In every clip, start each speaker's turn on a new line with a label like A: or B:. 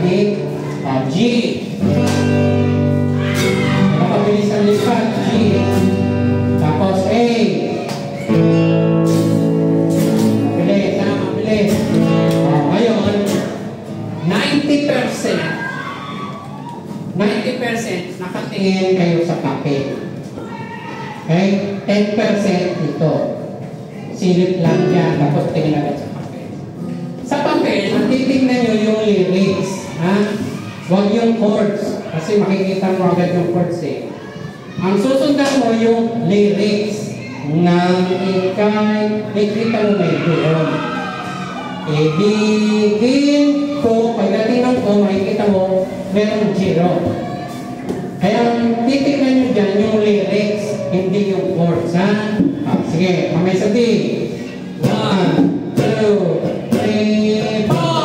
A: balik. G. Nakapabilis ang lipat. G. Tapos A. Mabilis, ha? Mabilis. Ngayon, 90% nakatingin kayo sa papel. Okay? 10% ito. Silip lang yan. Tapos tingin agad sa papel. Sa papel, titignan nyo yung lyrics. Ha? Huwag yung chords. Kasi makikita mo agad yung chords eh. Ang susundan mo yung lyrics ng ikay, nakikita mo may doon. Ibigin ko, pagdating ng ko, makikita mo, merong zero. Kaya titignan nyo dyan yung lyrics, hindi yung chords, ha? Sige, kamay sa D. 1, 2, 3, 4!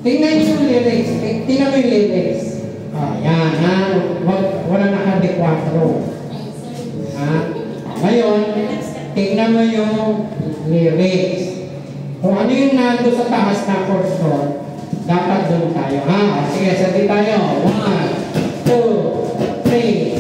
A: Tingnan niyo yung lyrics. Tingnan mo yung lyrics. Yan, ha? Wala naka-de-4. Ngayon, tingnan mo yung lyrics. Kung ano yung nando sa taas na chords doon, dapat doon tayo. Sige, sabi tayo. 1, 2, 3.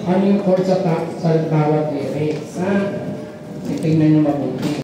A: Ano yung chord sa bawat lyrics, ha? Tingnan nyo mabuti.